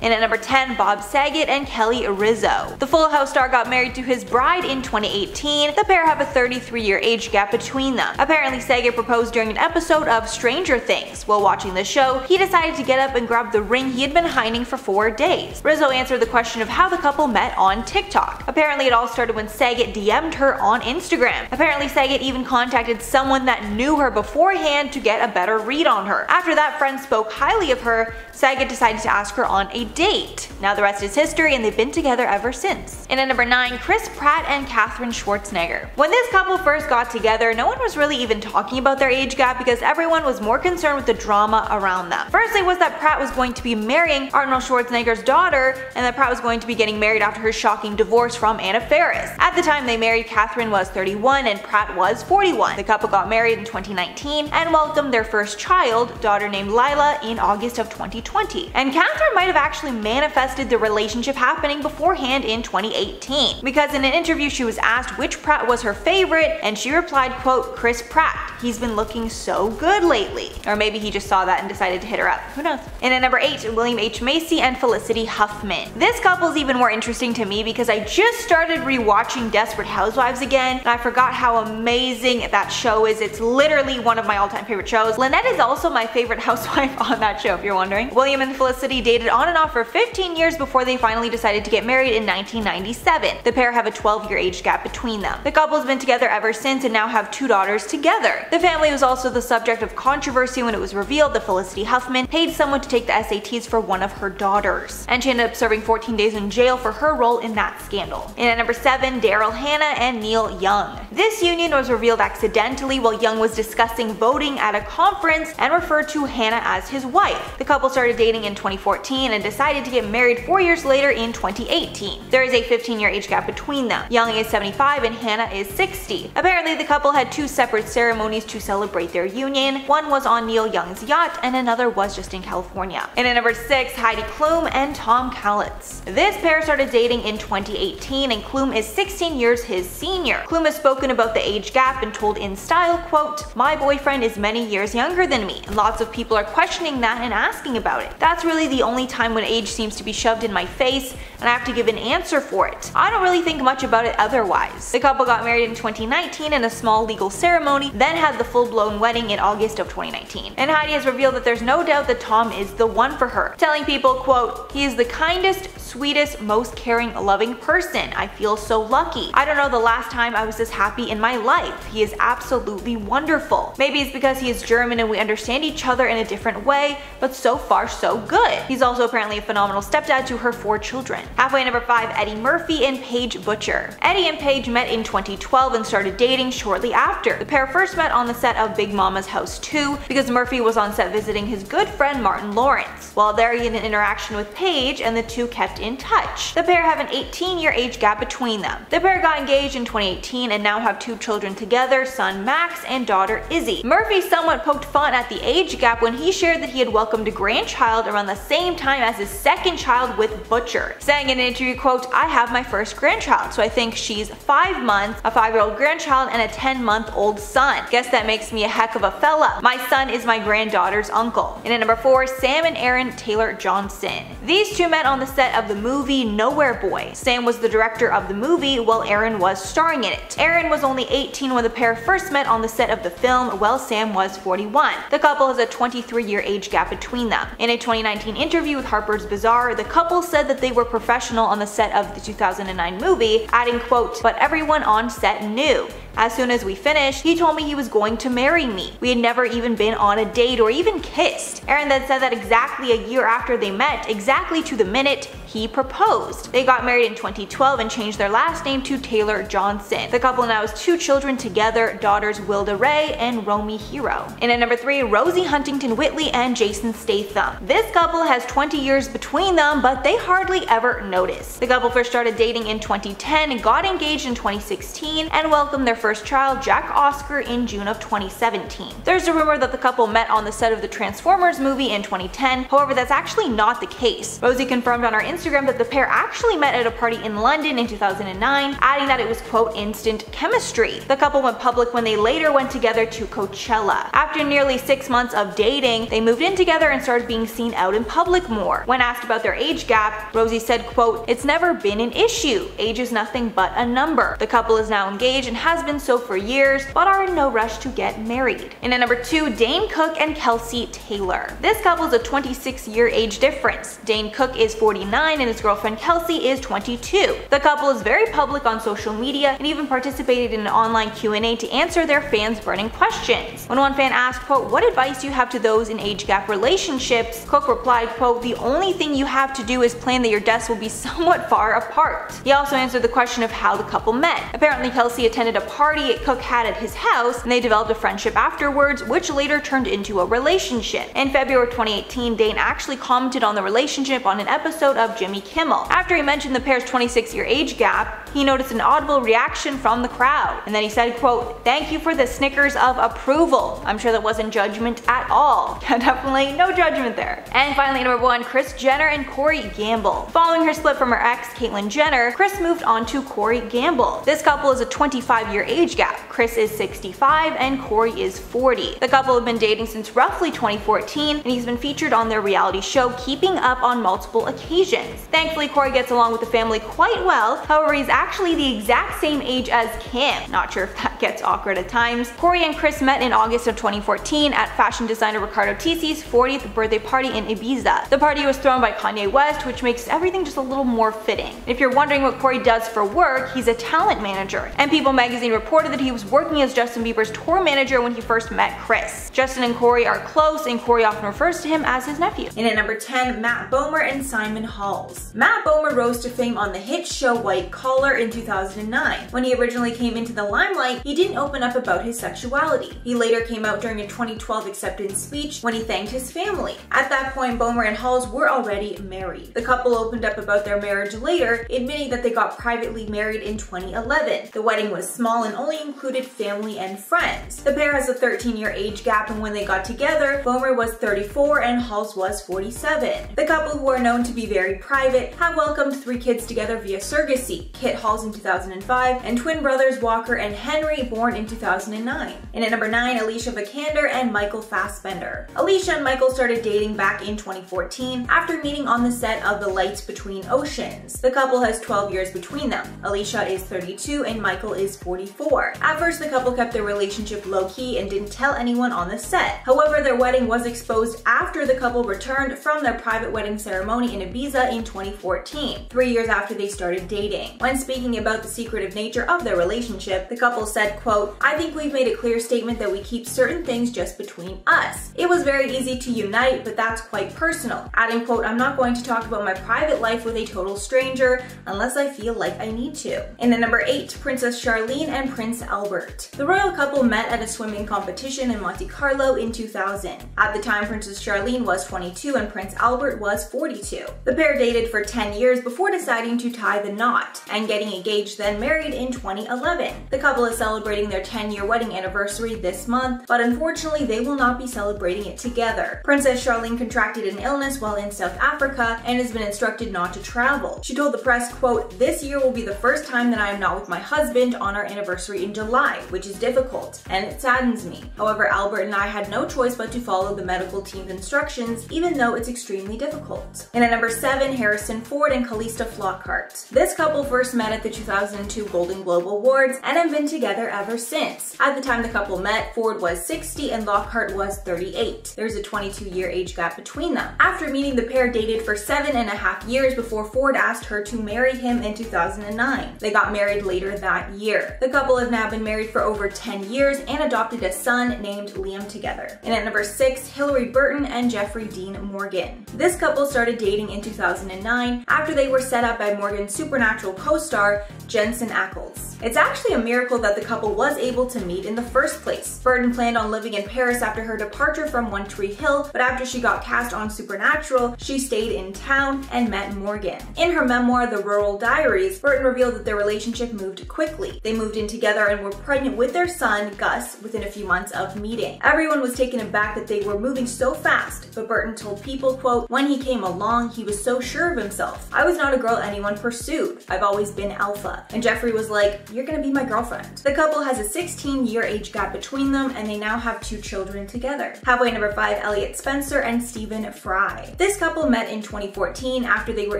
And at number 10, Bob Saget and Kelly Rizzo. The Full House star got married to his bride in 2018. The pair have a 33-year age gap between them. Apparently Saget proposed during an episode of Stranger Things. While watching the show, he decided to get up and grab the ring he had been hiding for 4 days. Rizzo answered the question of how the couple met on TikTok. Apparently it all started when Saget DM'd her on Instagram. Apparently Saget even contacted someone that knew her beforehand to get a better read on her. After that friend spoke highly of her, Saget decided to ask her on a date. Now the rest is history and they've been together ever since. And at number 9, Chris Pratt and Katherine Schwarzenegger. When this couple first got together, no one was really even talking about their age gap because everyone was more concerned with the drama around them. First it was that Pratt was going to be marrying Arnold Schwarzenegger's daughter and that Pratt was going to be getting married after her shocking divorce from Anna Faris. At the time they married, Katherine was 31 and Pratt was 41. The couple got married in 2019 and welcomed their first child, daughter named Lila, in August of 2020. And Katherine might have actually manifested the relationship happening beforehand in 2018, because in an interview she was asked which Pratt was her favorite and she replied, quote, Chris Pratt. He's been looking so good lately. Or maybe he just saw that and decided to hit her up. Who knows? And at number 8, William H. Macy and Felicity Huffman. This couple's even more interesting to me because I just started rewatching Desperate Housewives again and I forgot how amazing that show is. It's literally one of my all-time favorite shows. Lynette is also my favorite housewife on that show if you're wondering. William and Felicity dated on and off for 15 years before they finally decided to get married in 1997. The pair have a 12-year age gap between them. The couple has been together ever since and now have 2 daughters together. The family was also the subject of controversy when it was revealed that Felicity Huffman paid someone to take the SATs for one of her daughters, and she ended up serving 14 days in jail for her role in that scandal. And at number 7, Daryl Hannah and Neil Young. This union was revealed accidentally while Young was discussing voting at a conference and referred to Hannah as his wife. The couple started dating in 2014 and decided to get married 4 years later in 2018. There is a 15-year age gap between them. Young is 75 and Hannah is 60. Apparently the couple had 2 separate ceremonies to celebrate their union. One was on Neil Young's yacht and another was just in California. And at number 6, Heidi Klum and Tom Kallitz. This pair started dating in 2018 and Klum is 16 years his senior. Klum has spoken about the age gap and told in style, quote, my boyfriend is many years younger than me and lots of people are questioning that and asking about it. That's really the only time when age seems to be shoved in my face and I have to give an answer for it. I don't really think much about it otherwise. The couple got married in 2019 in a small legal ceremony, then had the full-blown wedding in August of 2019. And Heidi has revealed that there's no doubt that Tom is the one for her, telling people, quote, he is the kindest, sweetest, most caring, loving person. I feel so lucky. I don't know the last time I was this happy in my life. He is absolutely wonderful. Maybe it's because he is German and we understand each other in a different way, but so far so good. He's also apparently a phenomenal stepdad to her 4 children. Halfway number 5, Eddie Murphy and Paige Butcher. Eddie and Paige met in 2012 and started dating shortly after. The pair first met on the set of Big Mama's House 2 because Murphy was on set visiting his good friend Martin Lawrence. While there he had an interaction with Paige and the two kept in touch. The pair have an 18-year age gap between them. The pair got engaged in 2018 and now have 2 children together, son Max and daughter Izzy. Murphy somewhat poked fun at the age gap when he shared that he had welcomed a grandchild around the same time as his second child with Butcher, saying in an interview, quote, I have my first grandchild, so I think she's 5 months, a 5-year-old grandchild and a 10-month-old son. Guess that makes me a heck of a fella. My son is my granddaughter's uncle. And at number 4, Sam and Aaron Taylor Johnson. These two met on the set of the movie Nowhere Boy. Sam was the director of the movie while Aaron was starring in it. Aaron was only 18 when the pair first met on the set of the film, while Sam was 41. The couple has a 23-year age gap between them. In a 2019 interview with Harper's Bazaar, the couple said that they were professional on the set of the 2009 movie, adding, quote, but everyone on set knew. As soon as we finished, he told me he was going to marry me. We had never even been on a date or even kissed. Aaron then said that exactly a year after they met, exactly to the minute, he proposed. They got married in 2012 and changed their last name to Taylor Johnson. The couple now has 2 children together, daughters Wilda Ray and Romy Hero. And at number 3, Rosie Huntington Whitley and Jason Statham. This couple has 20 years between them, but they hardly ever notice. The couple first started dating in 2010, got engaged in 2016, and welcomed their first child, Jack Oscar, in June of 2017. There's a rumor that the couple met on the set of the Transformers movie in 2010, however that's actually not the case. Rosie confirmed on her Instagram that the pair actually met at a party in London in 2009, adding that it was quote instant chemistry. The couple went public when they later went together to Coachella. After nearly 6 months of dating, they moved in together and started being seen out in public more. When asked about their age gap, Rosie said quote, "It's never been an issue. Age is nothing but a number. The couple is now engaged and has been so for years, but are in no rush to get married." And at number 2, Dane Cook and Kelsi Taylor. This couple is a 26-year age difference. Dane Cook is 49 and his girlfriend Kelsi is 22. The couple is very public on social media and even participated in an online Q&A to answer their fans' burning questions. When one fan asked, quote, "What advice do you have to those in age gap relationships?" Cook replied, quote, "The only thing you have to do is plan that your deaths will be somewhat far apart." He also answered the question of how the couple met. Apparently Kelsi attended a party Cook had at his house and they developed a friendship afterwards, which later turned into a relationship. In February 2018, Dane actually commented on the relationship on an episode of Jimmy Kimmel. After he mentioned the pair's 26-year age gap, he noticed an audible reaction from the crowd. And then he said, quote, "Thank you for the snickers of approval." I'm sure that wasn't judgment at all. Definitely no judgment there. And finally, number 1, Kris Jenner and Corey Gamble. Following her split from her ex, Caitlyn Jenner, Kris moved on to Corey Gamble. This couple is a 25-year age gap. Kris is 65 and Corey is 40. The couple have been dating since roughly 2014 and he's been featured on their reality show Keeping Up on multiple occasions. Thankfully, Corey gets along with the family quite well, however he's actually the exact same age as Kim. Not sure if that gets awkward at times. Corey and Kris met in August of 2014 at fashion designer Riccardo Tisi's 40th birthday party in Ibiza. The party was thrown by Kanye West, which makes everything just a little more fitting. If you're wondering what Corey does for work, he's a talent manager, and People magazine reported that he was working as Justin Bieber's tour manager when he first met Kris. Justin and Corey are close, and Corey often refers to him as his nephew. And at number 10, Matt Bomer and Simon Halls. Matt Bomer rose to fame on the hit show White Collar in 2009. When he originally came into the limelight, he didn't open up about his sexuality. He later came out during a 2012 acceptance speech when he thanked his family. At that point, Bomer and Halls were already married. The couple opened up about their marriage later, admitting that they got privately married in 2011. The wedding was small and only included family and friends. The pair has a 13-year age gap, and when they got together, Bomer was 34 and Halls was 47. The couple, who are known to be very private, have welcomed 3 kids together via surrogacy: Kit Halls in 2005 and twin brothers Walker and Henry, born in 2009. And at number 9, Alicia Vikander and Michael Fassbender. Alicia and Michael started dating back in 2014 after meeting on the set of The Lights Between Oceans. The couple has 12 years between them. Alicia is 32 and Michael is 44. At first, the couple kept their relationship low-key and didn't tell anyone on the set. However, their wedding was exposed after the couple returned from their private wedding ceremony in Ibiza in 2014, 3 years after they started dating. When speaking about the secretive nature of their relationship, the couple said, quote, "I think we've made a clear statement that we keep certain things just between us. It was very easy to unite, but that's quite personal." Adding, quote, "I'm not going to talk about my private life with a total stranger unless I feel like I need to." And at number 8, Princess Charlene and Prince Albert. The royal couple met at a swimming competition in Monte Carlo in 2000. At the time, Princess Charlene was 22 and Prince Albert was 42. The pair dated for 10 years before deciding to tie the knot and getting engaged, then married in 2011. The couple is celebrating their 10-year wedding anniversary this month, but unfortunately they will not be celebrating it together. Princess Charlene contracted an illness while in South Africa and has been instructed not to travel. She told the press, quote, "This year will be the first time that I am not with my husband on our anniversary in July, which is difficult, and it saddens me. However, Albert and I had no choice but to follow the medical team's instructions, even though it's extremely difficult." And at number 7, Harrison Ford and Callista Flockhart. This couple first met at the 2002 Golden Globe Awards and have been together ever since. At the time the couple met, Ford was 60 and Lockhart was 38. There's a 22-year age gap between them. After meeting, the pair dated for 7.5 years before Ford asked her to marry him in 2009. They got married later that year. The couple have now been married for over 10 years and adopted a son named Liam together. And at number 6, Hillary Burton and Jeffrey Dean Morgan. This couple started dating in 2009 after they were set up by Morgan's Supernatural co-star Jensen Ackles. It's actually a miracle that the couple was able to meet in the first place. Burton planned on living in Paris after her departure from One Tree Hill, but after she got cast on Supernatural, she stayed in town and met Morgan. In her memoir, The Rural Diaries, Burton revealed that their relationship moved quickly. They moved in together and were pregnant with their son, Gus, within a few months of meeting. Everyone was taken aback that they were moving so fast, but Burton told People, quote, "When he came along, he was so sure of himself. I was not a girl anyone pursued. I've always been alpha." And Jeffrey was like, "You're gonna be my girlfriend." The couple has a 16-year age gap between them, and they now have 2 children together. Halfway number 5, Elliot Spencer and Stephen Fry. This couple met in 2014 after they were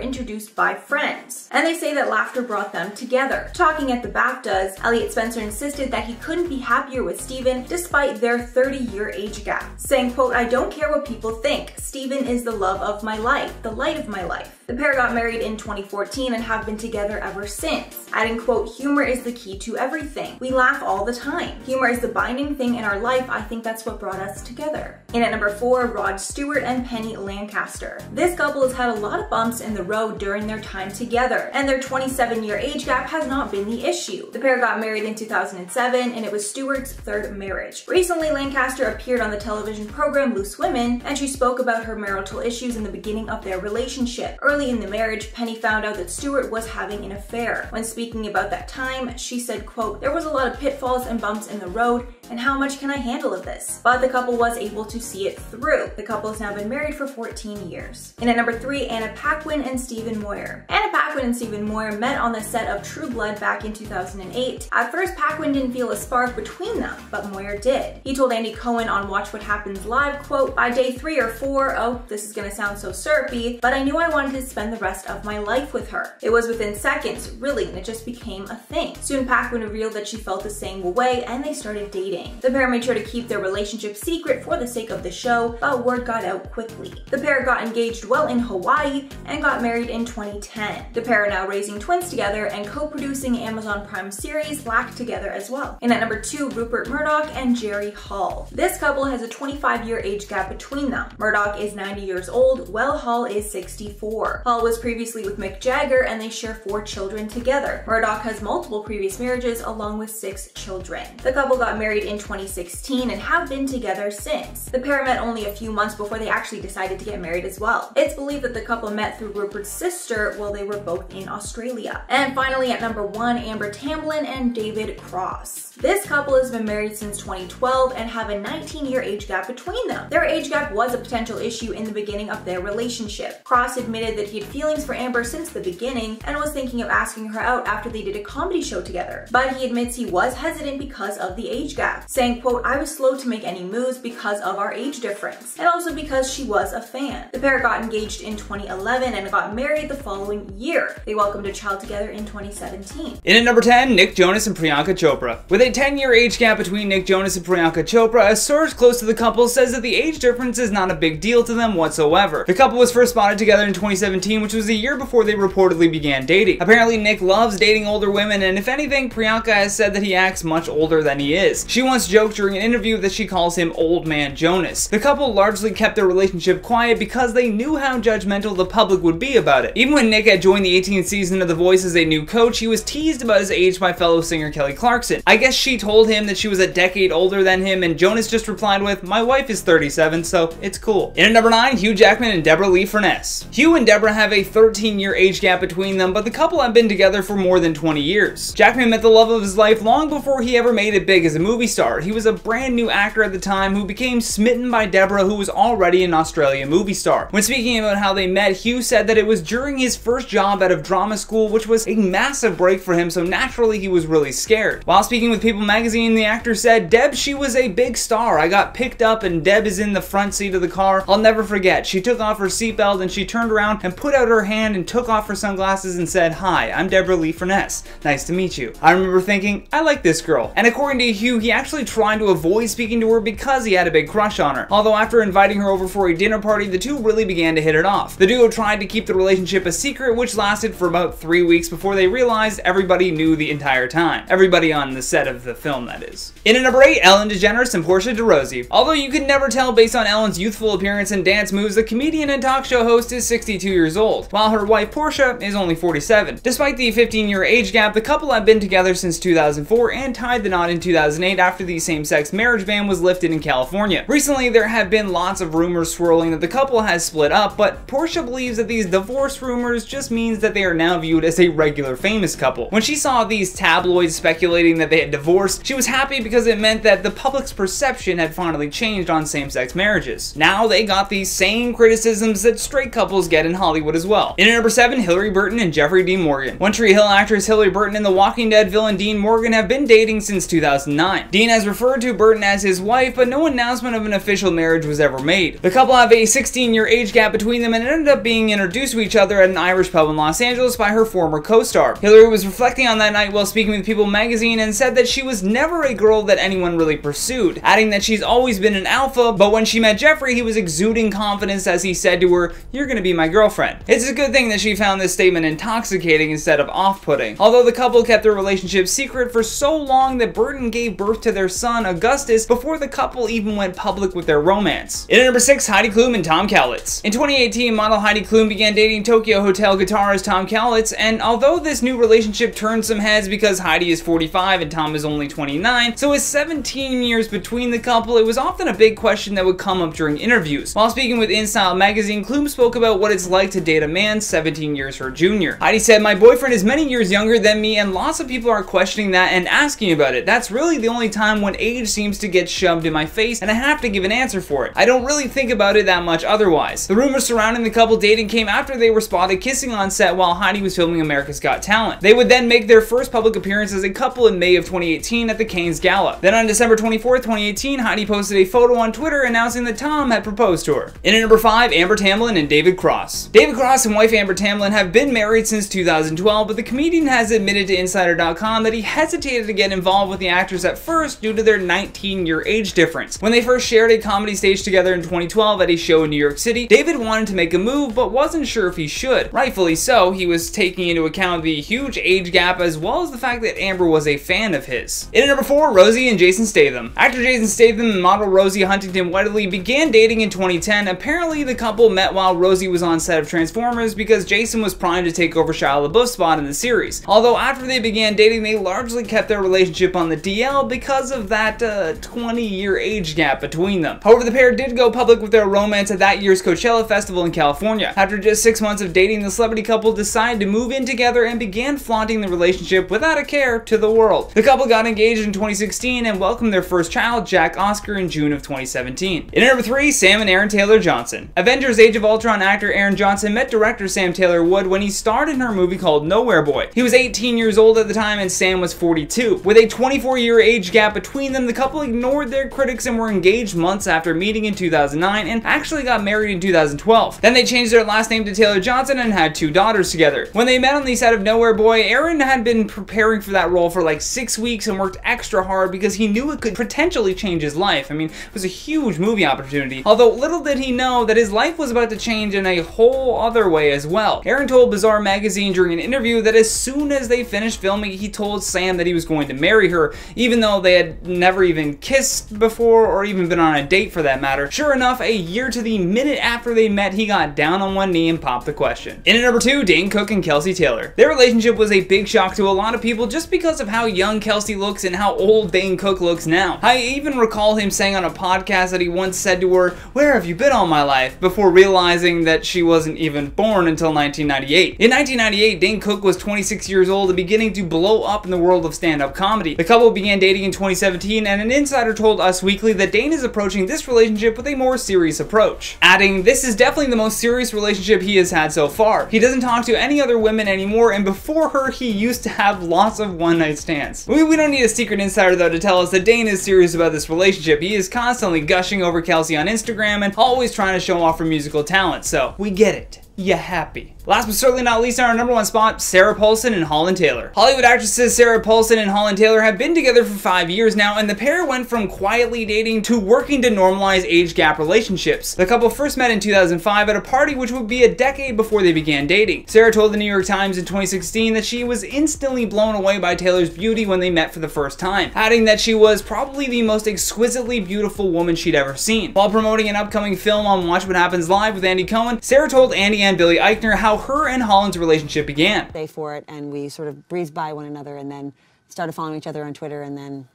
introduced by friends, and they say that laughter brought them together. Talking at the BAFTAs, Elliot Spencer insisted that he couldn't be happier with Stephen despite their 30-year age gap, saying, quote, "I don't care what people think. Stephen is the love of my life, the light of my life." The pair got married in 2014 and have been together ever since, adding, quote, "Humor is the key to everything. We laugh all the time. Humor is the binding thing in our life. I think that's what brought us together." In at number 4, Rod Stewart and Penny Lancaster. This couple has had a lot of bumps in the road during their time together, and their 27-year age gap has not been the issue. The pair got married in 2007, and it was Stewart's 3rd marriage. Recently, Lancaster appeared on the television program Loose Women, and she spoke about her marital issues in the beginning of their relationship. Early in the marriage, Penny found out that Stewart was having an affair. When speaking about that time, she said, quote, "There was a lot of pitfalls and bumps in the road, and how much can I handle of this?" But the couple was able to see it through. The couple has now been married for 14 years. In at number 3, Anna Paquin and Stephen Moyer. Anna Paquin and Stephen Moyer met on the set of True Blood back in 2008. At first, Paquin didn't feel a spark between them, but Moyer did. He told Andy Cohen on Watch What Happens Live, quote, "By day 3 or 4, oh, this is gonna sound so syrupy, but I knew I wanted to spend the rest of my life with her. It was within seconds, really, and it just became a thing." Soon, Paquin revealed that she felt the same way, and they started dating. The pair made sure to keep their relationship secret for the sake of the show, but word got out quickly. The pair got engaged while in Hawaii and got married in 2010. The pair are now raising twins together and co-producing Amazon Prime series Black together as well. In at number 2, Rupert Murdoch and Jerry Hall. This couple has a 25-year age gap between them. Murdoch is 90 years old, while Hall is 64. Hall was previously with Mick Jagger, and they share 4 children together. Murdoch has multiple previous marriages along with 6 children. The couple got married in 2016 and have been together since. The pair met only a few months before they actually decided to get married as well. It's believed that the couple met through Rupert's sister while they were both in Australia. And finally at number 1, Amber Tamblyn and David Cross. This couple has been married since 2012 and have a 19-year age gap between them. Their age gap was a potential issue in the beginning of their relationship. Cross admitted that he had feelings for Amber since the beginning and was thinking of asking her out after they did a comedy show together. But he admits he was hesitant because of the age gap, saying, quote, "I was slow to make any moves because of our age difference, and also because she was a fan." The pair got engaged in 2011 and got married the following year. They welcomed a child together in 2017. In at number 10, Nick Jonas and Priyanka Chopra. With a 10-year age gap between Nick Jonas and Priyanka Chopra, a source close to the couple says that the age difference is not a big deal to them whatsoever. The couple was first spotted together in 2017, which was a year before they reportedly began dating. Apparently, Nick loves dating older women, and if anything, Priyanka has said that he acts much older than he is. She once joked during an interview that she calls him Old Man Jonas. The couple largely kept their relationship quiet because they knew how judgmental the public would be about it. Even when Nick had joined the 18th season of The Voice as a new coach, he was teased about his age by fellow singer Kelly Clarkson. I guess she told him that she was a decade older than him, and Jonas just replied with, "My wife is 37, so it's cool." In at number 9, Hugh Jackman and Deborah Lee Furness. Hugh and Deborah have a 13-year age gap between them, but the couple have been together for more than 20 years. Jackman met the love of his life long before he ever made it big as a movie star. He was a brand new actor at the time who became smitten by Deborah, who was already an Australian movie star. When speaking about how they met, Hugh said that it was during his first job out of drama school, which was a massive break for him, so naturally he was really scared. While speaking with People magazine, the actor said, "Deb, she was a big star. I got picked up and Deb is in the front seat of the car. I'll never forget. She took off her seatbelt and she turned around and put out her hand and took off her sunglasses and said, 'Hi, I'm Deborah Lee Furness. Nice to meet you.' I remember thinking, I like this girl." And according to Hugh, he actually tried to avoid speaking to her because he had a big crush on her. Although after inviting her over for a dinner party, the two really began to hit it off. The duo tried to keep the relationship a secret, which lasted lasted for about 3 weeks before they realized everybody knew the entire time. Everybody on the set of the film, that is. In at number 8, Ellen DeGeneres and Portia de Rossi. Although you could never tell based on Ellen's youthful appearance and dance moves, the comedian and talk show host is 62 years old, while her wife Portia is only 47. Despite the 15-year age gap, the couple have been together since 2004 and tied the knot in 2008 after the same-sex marriage ban was lifted in California. Recently, there have been lots of rumors swirling that the couple has split up, but Portia believes that these divorce rumors just means that they are now viewed as a regular famous couple. When she saw these tabloids speculating that they had divorced, she was happy because it meant that the public's perception had finally changed on same-sex marriages. Now they got these same criticisms that straight couples get in Hollywood as well. In at number 7, Hilary Burton and Jeffrey Dean Morgan. One Tree Hill actress Hilary Burton and the Walking Dead villain Dean Morgan have been dating since 2009. Dean has referred to Burton as his wife, but no announcement of an official marriage was ever made. The couple have a 16-year age gap between them and ended up being introduced to each other at an Irish pub in Los Angeles by her former co-star. Hilary was reflecting on that night while speaking with People magazine and said that she was never a girl that anyone really pursued, adding that she's always been an alpha, but when she met Jeffrey, he was exuding confidence as he said to her, "You're gonna be my girlfriend." It's a good thing that she found this statement intoxicating instead of off-putting. Although the couple kept their relationship secret for so long that Burton gave birth to their son, Augustus, before the couple even went public with their romance. In at number 6, Heidi Klum and Tom Kallitz. In 2018, model Heidi Klum began dating Tokyo Hotel guitarist Tom Kallitz, and although this new relationship turned some heads because Heidi is 45 and Tom is only 29, so with 17 years between the couple, it was often a big question that would come up during interviews. While speaking with InStyle magazine, Klum spoke about what it's like to date a man 17 years her junior. Heidi said, "My boyfriend is many years younger than me and lots of people are questioning that and asking about it. That's really the only time when age seems to get shoved in my face and I have to give an answer for it. I don't really think about it that much otherwise." The rumors surrounding the couple dating came after they were spotted kissing on set while Heidi was filming America's Got Talent. They would then make their first public appearance as a couple in May of 2018 at the Canes Gala. Then on December 24th, 2018, Heidi posted a photo on Twitter announcing that Tom had proposed to her. In at number 5, Amber Tamblyn and David Cross. David Cross and wife Amber Tamblyn have been married since 2012, but the comedian has admitted to Insider.com that he hesitated to get involved with the actress at first due to their 19-year age difference. When they first shared a comedy stage together in 2012 at a show in New York City, David wanted to make a move but wasn't sure if he should. Rightfully so, he was taking into account the huge age gap as well as the fact that Amber was a fan of his. In at number 4, Rosie and Jason Statham. Actor Jason Statham and model Rosie Huntington-Whiteley began dating in 2010. Apparently, the couple met while Rosie was on set of Transformers because Jason was primed to take over Shia LaBeouf's spot in the series. Although after they began dating, they largely kept their relationship on the DL because of that 20-year age gap between them. However, the pair did go public with their romance at that year's Coachella Festival in California. After just 6 months of dating, the celebrity couple decided to move in together and began flaunting the relationship without a care to the world. The couple got engaged in 2016 and welcomed their first child, Jack Oscar, in June of 2017. In at number 3, Sam and Aaron Taylor-Johnson. Avengers Age of Ultron actor Aaron Johnson met director Sam Taylor Wood when he starred in her movie called Nowhere Boy. He was 18 years old at the time and Sam was 42. With a 24-year age gap between them, the couple ignored their critics and were engaged months after meeting in 2009 and actually got married in 2012. Then they changed their last name to Taylor-Johnson and had 2 daughters together. When they met on the set of Nowhere Boy, Aaron had been preparing for that role for like 6 weeks and worked extra hard because he knew it could potentially change his life. I mean, it was a huge movie opportunity, although little did he know that his life was about to change in a whole other way as well. Aaron told Bizarre magazine during an interview that as soon as they finished filming, he told Sam that he was going to marry her, even though they had never even kissed before or even been on a date for that matter. Sure enough, a year to the minute after they met, he got down on one knee and popped the question. In at number 2, Dane Cook and Kelsi Taylor. Their relationship was a big shock to a lot of people just because of how young Kelsi looks and how old Dane Cook looks now. I even recall him saying on a podcast that he once said to her, "Where have you been all my life?" before realizing that she wasn't even born until 1998. In 1998, Dane Cook was 26 years old and beginning to blow up in the world of stand-up comedy. The couple began dating in 2017, and an insider told Us Weekly that Dane is approaching this relationship with a more serious approach, adding, "This is definitely the most serious relationship he has had so far. He doesn't talk to any other women anymore, and before her, he used to have lots of one-night stands." We don't need a secret insider though to tell us that Dane is serious about this relationship. He is constantly gushing over Kelsi on Instagram and always trying to show off her musical talent, so we get it. You happy. Last but certainly not least, on our number 1 spot, Sarah Paulson and Holland Taylor. Hollywood actresses Sarah Paulson and Holland Taylor have been together for 5 years now, and the pair went from quietly dating to working to normalize age gap relationships. The couple first met in 2005 at a party which would be a decade before they began dating. Sarah told the New York Times in 2016 that she was instantly blown away by Taylor's beauty when they met for the first time, adding that she was probably the most exquisitely beautiful woman she'd ever seen. While promoting an upcoming film on Watch What Happens Live with Andy Cohen, Sarah told Andy and Billy Eichner how her and Holland's relationship began. Day for it, and we sort of breezed by one another and then started following each other on Twitter, and then...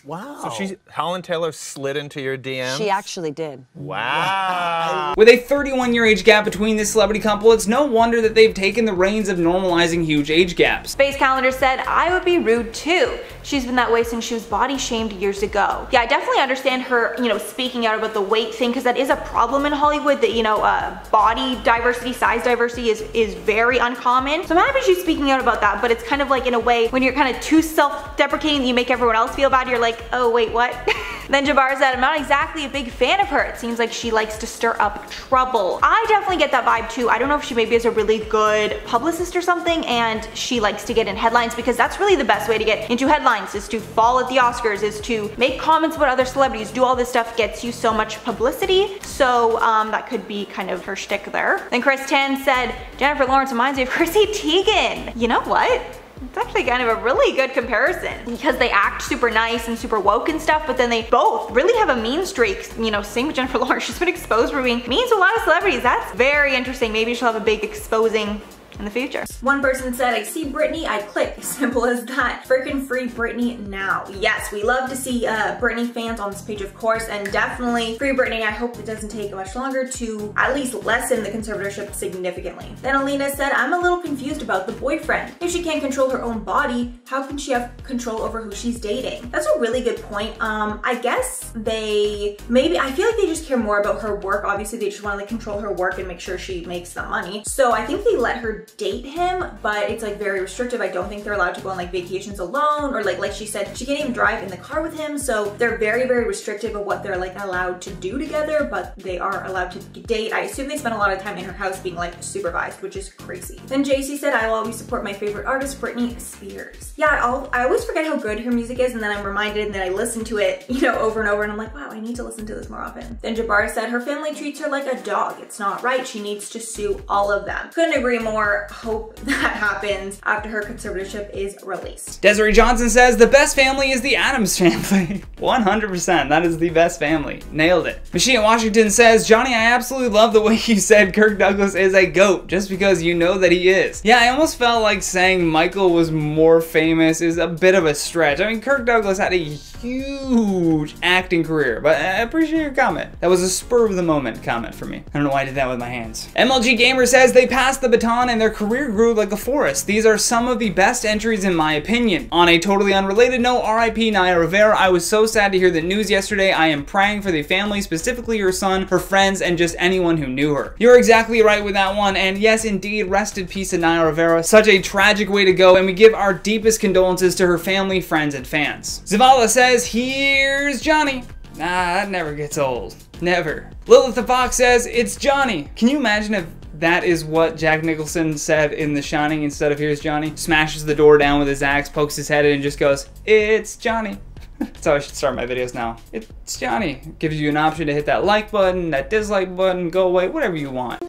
Wow. So Holland Taylor slid into your DMs? She actually did. Wow. With a 31-year age gap between this celebrity couple, it's no wonder that they've taken the reins of normalizing huge age gaps. Space Calendar said, I would be rude too. She's been that way since she was body shamed years ago. Yeah, I definitely understand her, speaking out about the weight thing, because that is a problem in Hollywood, that, body diversity, size diversity is very uncommon. So I'm happy she's speaking out about that, but it's kind of like, in a way, when you're kind of too self-deprecating that you make everyone else feel bad, you're like, oh wait, what? Then Jabbar said, I'm not exactly a big fan of her. It seems like she likes to stir up trouble. I definitely get that vibe too. I don't know if she maybe is a really good publicist or something, and she likes to get in headlines, because that's really the best way to get into headlines, is to fall at the Oscars, is to make comments about other celebrities, do all this stuff, gets you so much publicity. So that could be kind of her shtick there. Then Chris Tan said, Jennifer Lawrence reminds me of Chrissy Teigen. You know what? It's actually kind of a really good comparison, because they act super nice and super woke and stuff, but then they both really have a mean streak. Same with Jennifer Lawrence. She's been exposed for being mean to a lot of celebrities. That's very interesting. Maybe she'll have a big exposing in the future. One person said, I see Britney, I click. Simple as that. Freaking free Britney now. Yes, we love to see Britney fans on this page, of course, and definitely free Britney. I hope it doesn't take much longer to at least lessen the conservatorship significantly. Then Alina said, I'm a little confused about the boyfriend. If she can't control her own body, how can she have control over who she's dating? That's a really good point. I guess I feel like they just care more about her work. Obviously, they just want to like control her work and make sure she makes the money. So I think they let her date him, but it's like very restrictive. I don't think they're allowed to go on like vacations alone, or like she said, she can't even drive in the car with him. So they're very, very restrictive of what they're like allowed to do together, but they are allowed to date. I assume they spend a lot of time in her house being like supervised, which is crazy. Then JC said, I will always support my favorite artist, Britney Spears. Yeah, I always forget how good her music is, and then I'm reminded, and then I listen to it, over and over, and I'm like, wow, I need to listen to this more often. Then Jabbar said, her family treats her like a dog. It's not right. She needs to sue all of them. Couldn't agree more. Hope that happens after her conservatorship is released. Desiree Johnson says, the best family is the Addams family. 100%, that is the best family. Nailed it. Machine Washington says, Johnny, I absolutely love the way you said Kirk Douglas is a GOAT, just because you know that he is. Yeah, I almost felt like saying Michael was more famous is a bit of a stretch. I mean, Kirk Douglas had a huge acting career, but I appreciate your comment. That was a spur of the moment comment for me. I don't know why I did that with my hands. MLG Gamer says, they passed the baton and their career grew like a forest. These are some of the best entries in my opinion. On a totally unrelated note, RIP Naya Rivera. I was so sad to hear the news yesterday. I am praying for the family, specifically her son, her friends, and just anyone who knew her. You're exactly right with that one, and yes indeed, rest in peace to Naya Rivera. Such a tragic way to go, and we give our deepest condolences to her family, friends, and fans. Zavala says, here's Johnny. Nah, that never gets old. Never. Lilith the Fox says, it's Johnny. Can you imagine if that is what Jack Nicholson said in The Shining instead of here's Johnny? Smashes the door down with his axe, pokes his head in, and just goes, it's Johnny. That's how I should start my videos now. It's Johnny. Gives you an option to hit that like button, that dislike button, go away, whatever you want.